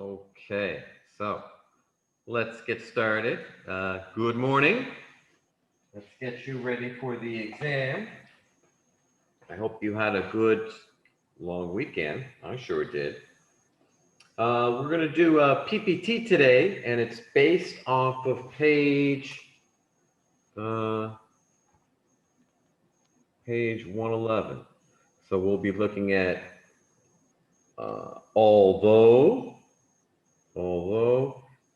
Okay, so let's get started. Good morning. Let's get you ready for the exam. I hope you had a good long weekend. I sure did. We're going to do a PPT today, and it's based off of page 111. So we'll be looking at although,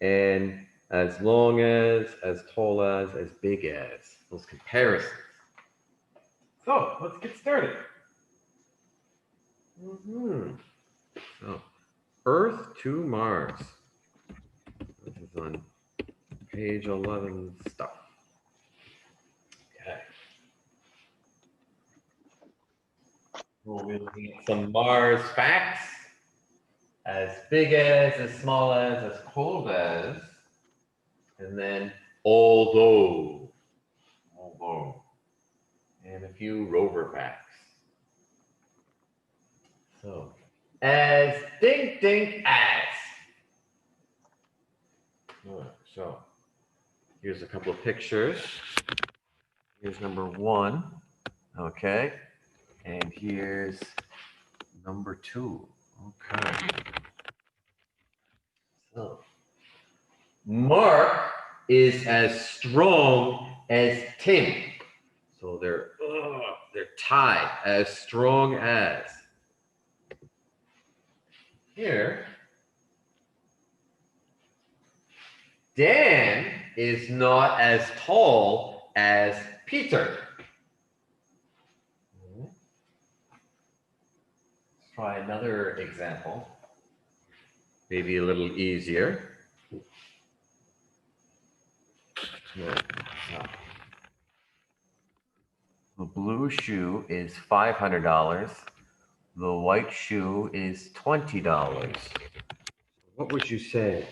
and as long as tall as big as, those comparisons. So let's get started. So Earth to Mars. This is on page 11 stuff. Okay. We'll be looking at some Mars facts. As big as small as cold as, and then although, and a few rover facts. So, as dink as. So, here's a couple of pictures. Here's number 1, okay, and here's number 2, okay. So, Mark is as strong as Tim. So they're tied, as strong as. Here, Dan is not as tall as Peter. Let's try another example. Maybe a little easier. The blue shoe is $500. The white shoe is $20. What would you say?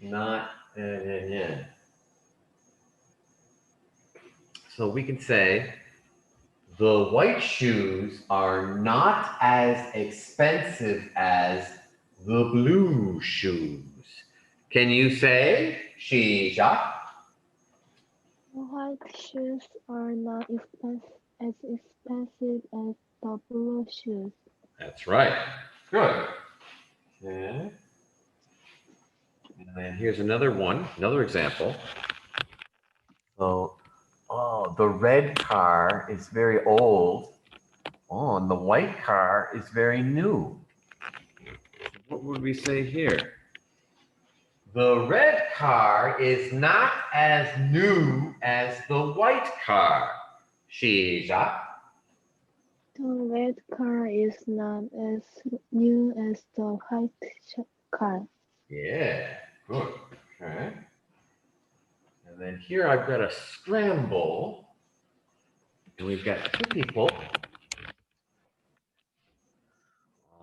Not, So we can say the white shoes are not as expensive as the blue shoes. Can you say, Shija? White shoes are not as expensive as the blue shoes. That's right. Good. Okay. And then here's another one, another example. So, the red car is very old. Oh, and the white car is very new. What would we say here? The red car is not as new as the white car. Shija. The red car is not as new as the white car. Yeah, good. Okay. And then here I've got a scramble. And we've got 2 people.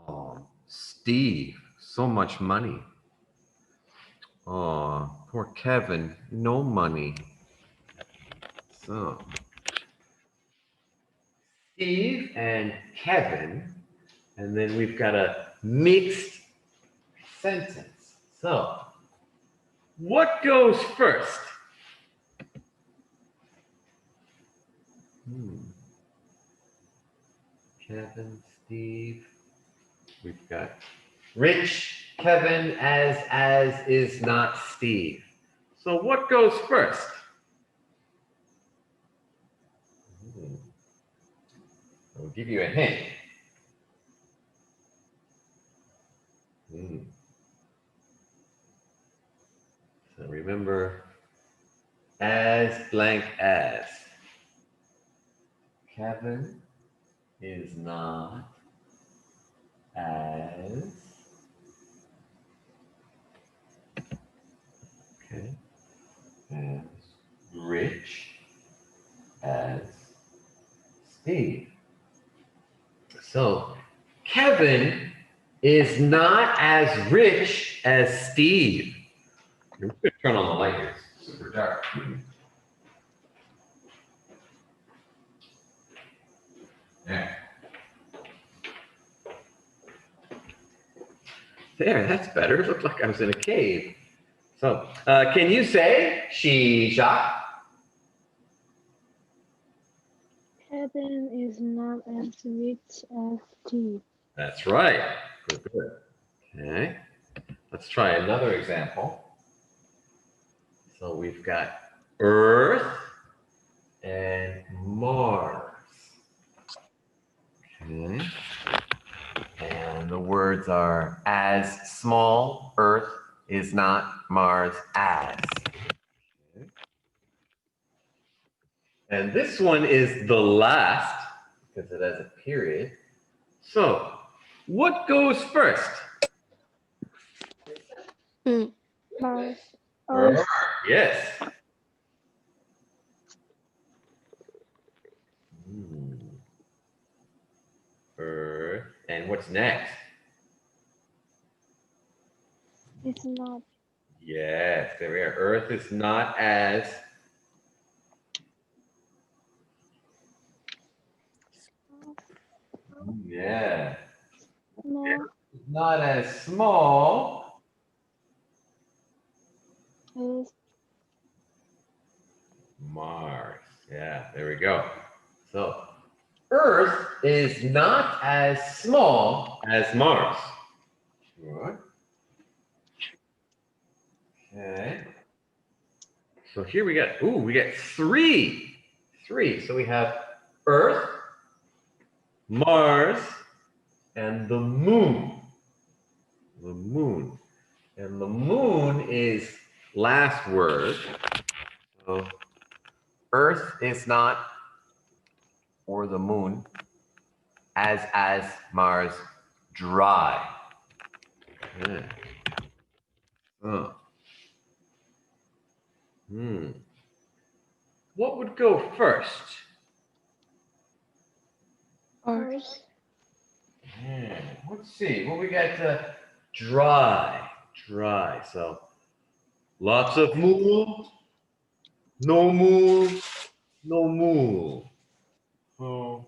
Oh, Steve, so much money. Oh, poor Kevin, no money. So, Steve and Kevin, and then we've got a mixed sentence. So, what goes first? Kevin, Steve. We've got Rich, Kevin, as is not Steve. So what goes first? I'll give you a hint. So remember, as blank as. Kevin is not as. Okay. As rich as Steve. So Kevin is not as rich as Steve. I'm going to turn on the light here. It's super dark. There. There, that's better. It looked like I was in a cave. So, can you say Shishak? Heaven is not as rich as tea. That's right. Good, good. Okay. Let's try another example. So we've got Earth and Mars. Okay. And the words are as small, Earth is not, Mars as. Okay. And this one is the last because it has a period. So, what goes first? Mars. Earth. Earth. Yes. Hmm. Earth. And what's next? It's not. Yes, there we are. Earth is not as yeah. No. Not as small. It's Mars. Yeah, there we go. So Earth is not as small as Mars. Good. Okay. So here we got, we got three. Three. So we have Earth, Mars, and the moon. The moon. And the moon is last word. So Earth is not, or the moon, as Mars, dry. Yeah. Oh. What would go first? Earth. Let's see. Well, we got dry. Dry. So lots of moon, no moon, no moon. Oh.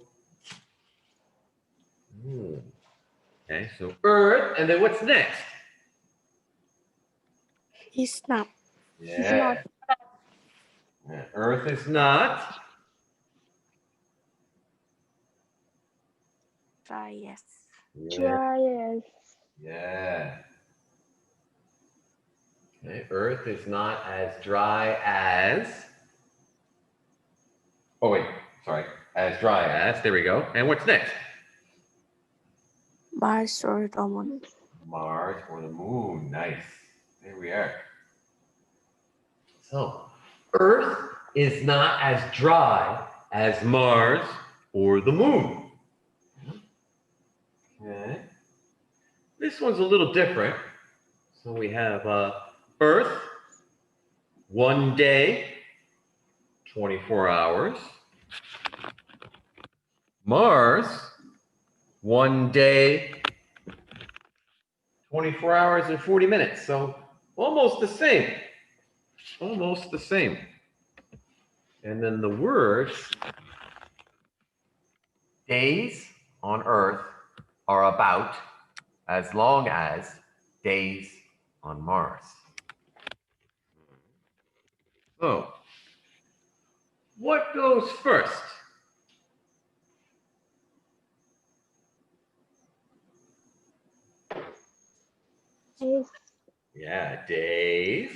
Okay, so Earth, and then what's next? It's not. Yeah. Yeah, Earth is not. Dry, yes. Yeah. Dry as. Yeah. Okay, Earth is not as dry as. Oh, wait, sorry. As dry as. There we go. And what's next? Mars or the moon. Mars or the moon. Nice. There we are. So, Earth is not as dry as Mars or the moon. Okay. This one's a little different. So we have Earth, 1 day, 24 hours. Mars, 1 day, 24 hours and 40 minutes. So almost the same. Almost the same. And then the words, days on Earth are about as long as days on Mars. So, what goes first? Days. Yeah, days.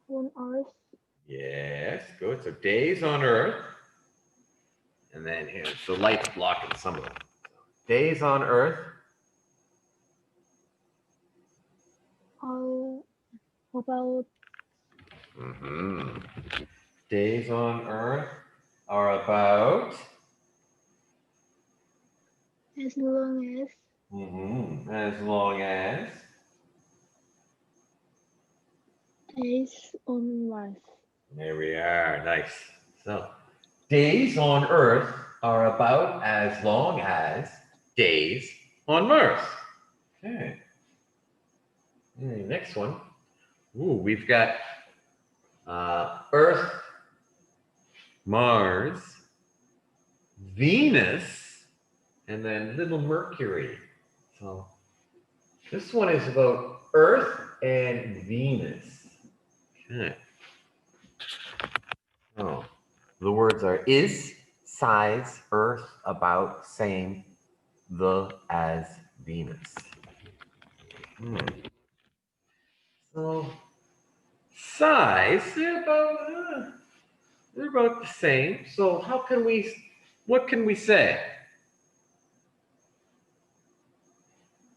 On Earth. Yes, good. So days on Earth. And then here's the light's blocking some of them. Days on Earth. About. Days on Earth are about. As long as. As long as. Days on Mars. There we are. Nice. So, days on Earth are about as long as days on Mars. Okay. Next one. We've got Earth, Mars, Venus, and then little Mercury. So this one is about Earth and Venus. Okay. Oh, the words are is, size, Earth, about, same, the, as, Venus. So size, they're about the same. So what can we say?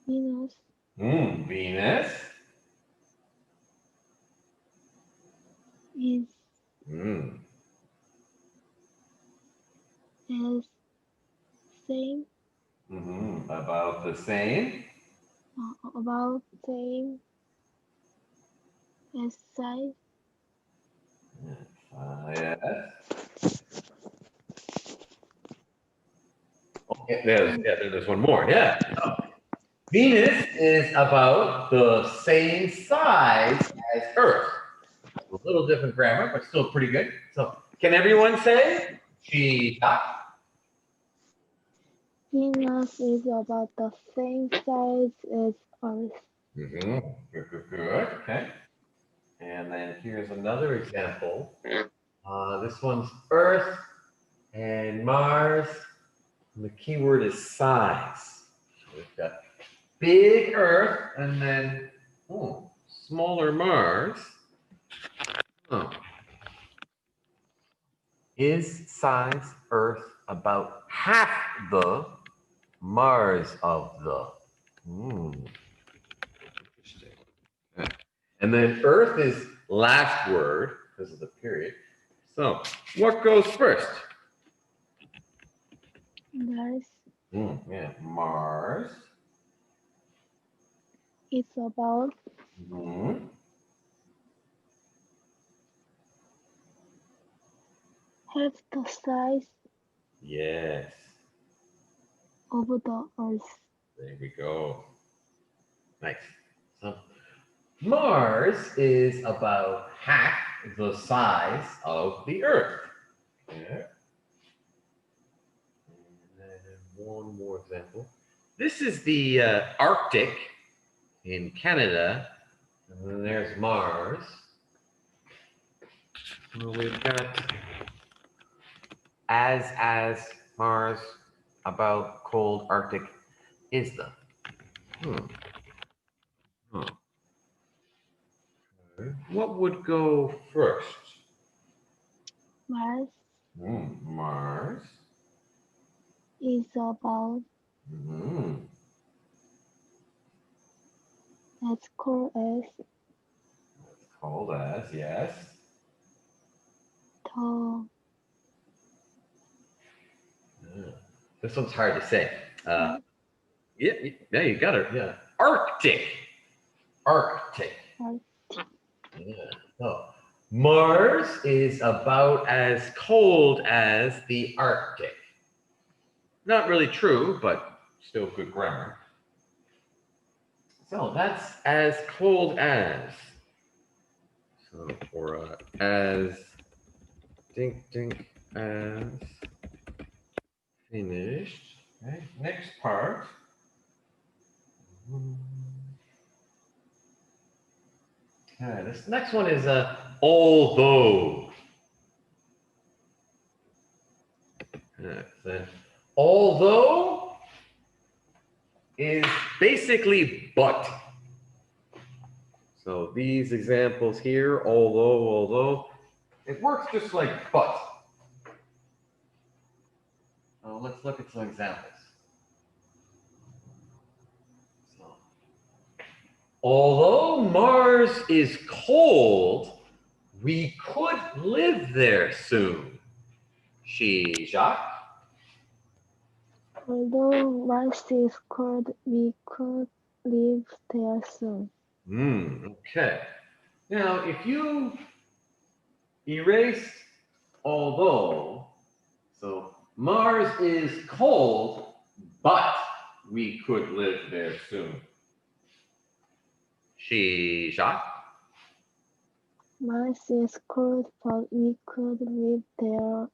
Venus Venus. is Mm. as same About the same. about same as size. Yes. Oh, there's one more. Yeah. Oh. Venus is about the same size as Earth. A little different grammar, but still pretty good. So, can everyone say she? Venus is about the same size as Earth. Good. Okay. And then here's another example. This one's Earth and Mars. And the key word is size. So we've got big Earth and then smaller Mars. Oh. Is size Earth about half the Mars of the? Interesting. Yeah. And then Earth is last word because of the period. So what goes first? Mars Mars. is about half the size Yes. of the Earth. There we go. Nice. So Mars is about half the size of the Earth. Yeah. And then one more example. This is the Arctic in Canada. And then there's Mars. Well, we've got as Mars, about cold Arctic is the. What would go first? Mars Mars. is about as cold as Cold as, yes. the This one's hard to say. Yeah, you got it. Yeah. Arctic. Arctic. Yeah. So Mars is about as cold as the Arctic. Not really true, but still good grammar. So that's as cold as. So for as dink as finished. Okay, next part. Okay, this next one is although. Then although is basically but. So these examples here, although, it works just like but. So let's look at some examples. So, although Mars is cold, we could live there soon. Jacques. although Mars is cold, we could live there soon. Okay. Now, if you erase although, so Mars is cold, but we could live there soon. Jacques. Mars is cold, but we could live there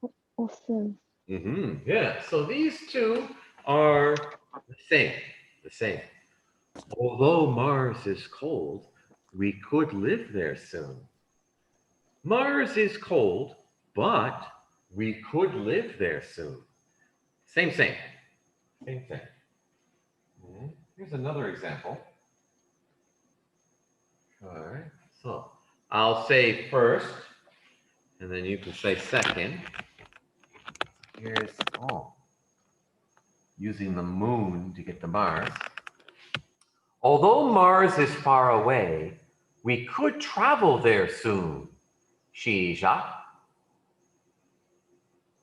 soon. Yeah, so these two are the same, the same. Although Mars is cold, we could live there soon. Mars is cold, but we could live there soon. Same, same, same thing. Here's another example. All right, so I'll say first, and then you can say second. Here's, using the moon to get to Mars. Although Mars is far away, we could travel there soon. 시작.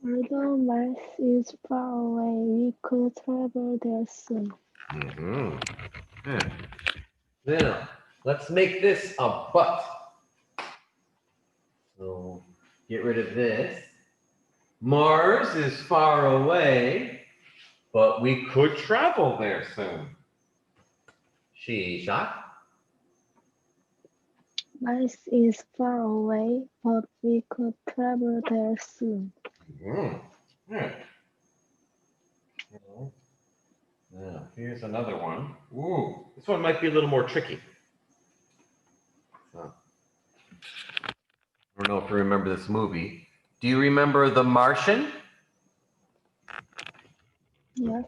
Although Mars is far away, we could travel there soon. Yeah. Now, let's make this a but. So get rid of this. Mars is far away, but we could travel there soon. 시작. Mars is far away, but we could travel there soon. Yeah. Now, here's another one. Ooh, this one might be a little more tricky. I don't know if you remember this movie. Do you remember The Martian? Yes.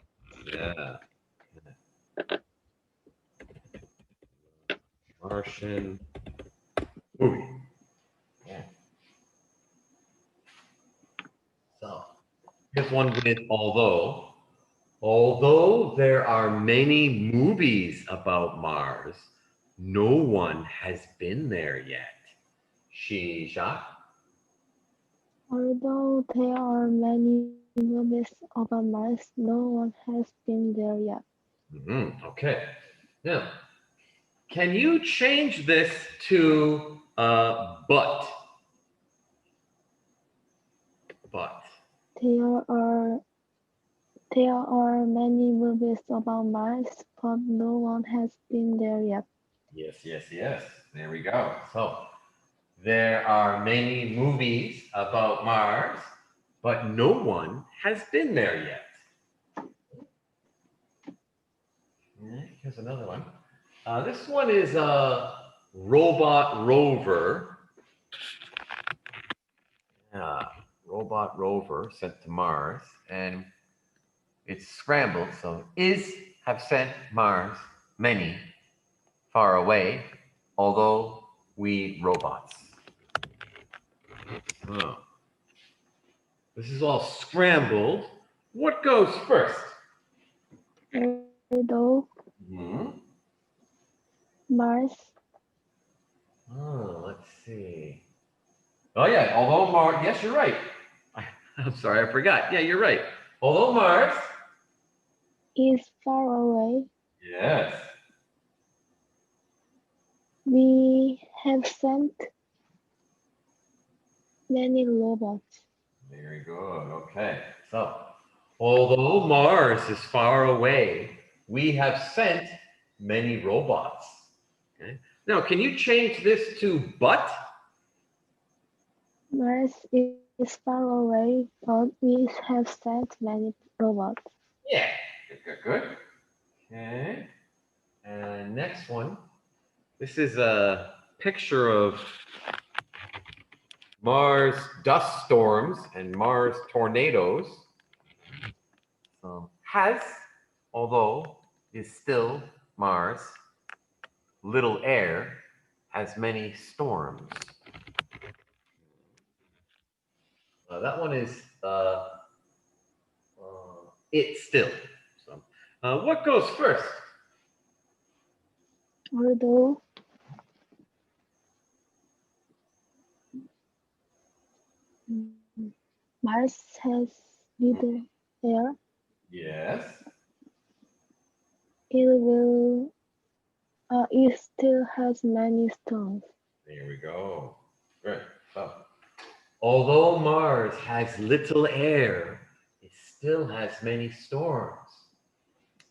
Yeah. Martian movie. Yeah. So here's one with although. Although there are many movies about Mars, no one has been there yet. 시작. Although there are many movies about Mars, no one has been there yet. Okay. Now, can you change this to but? But. There are many movies about Mars, but no one has been there yet. Yes, yes, yes. There we go. So there are many movies about Mars, but no one has been there yet. Here's another one. This one is a robot rover. Robot rover sent to Mars, and it's scrambled. So is have sent Mars many far away, although we robots. Oh. This is all scrambled. What goes first? Although Mars. Oh, let's see. Oh yeah, although Mars, yes, you're right. I'm sorry, I forgot. Yeah, you're right. Although Mars is far away, yes, we have sent many robots. very good. Okay, so although Mars is far away, we have sent many robots. Okay. Now, can you change this to but? Mars is far away, but we have sent many robots. Yeah, good. Okay, and next one. This is a picture of Mars dust storms and Mars tornadoes. Has, although is still Mars, little air, has many storms. That one is it still. So, what goes first? Although Mars has little air, Yes. it still has many storms. There we go. Good. So, although Mars has little air, it still has many storms.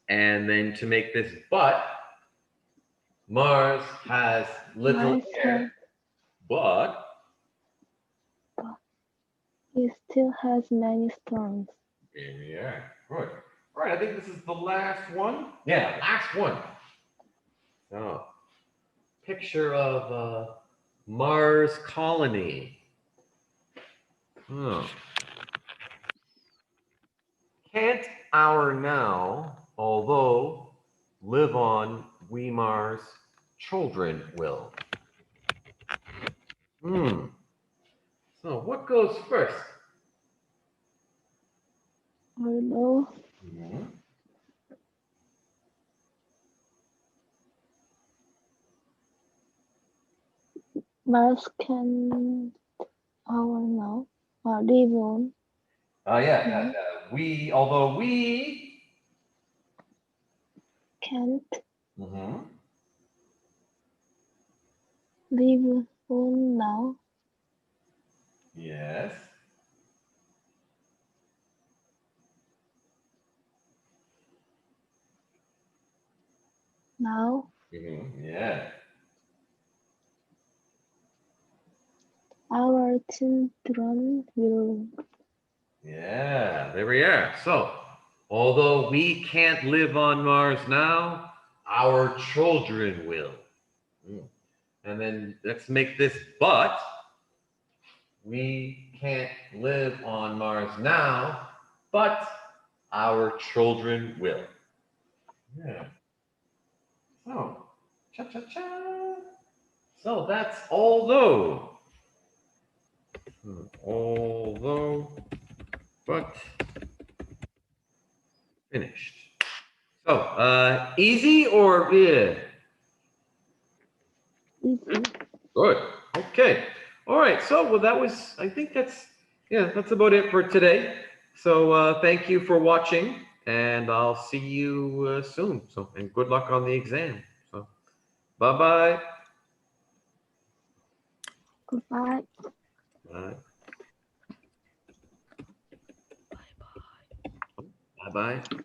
And then to make this but, Mars has little Mars air, but It still has many storms. Yeah, good. All right, I think this is the last one. Yeah, last one. So, picture of Mars colony. Oh. Can't our now, although live on we Mars, children will. So what goes first? Although Mars can our now live on. Yeah. We, although we. Can't Mm-hmm. live on now. Yes. Now Mm-hmm. Yeah. our children will. Yeah, there we are. So, although we can't live on Mars now, our children will. And then let's make this but. We can't live on Mars now, but our children will. Yeah. So, cha cha cha. So that's although. Although, but finished. So, easy or yeah? Easy. Good. Okay. All right. So, well, that was, I think that's about it for today. So, thank you for watching, and I'll see you soon. So, and good luck on the exam. So, bye-bye. Goodbye. Bye. Bye-bye.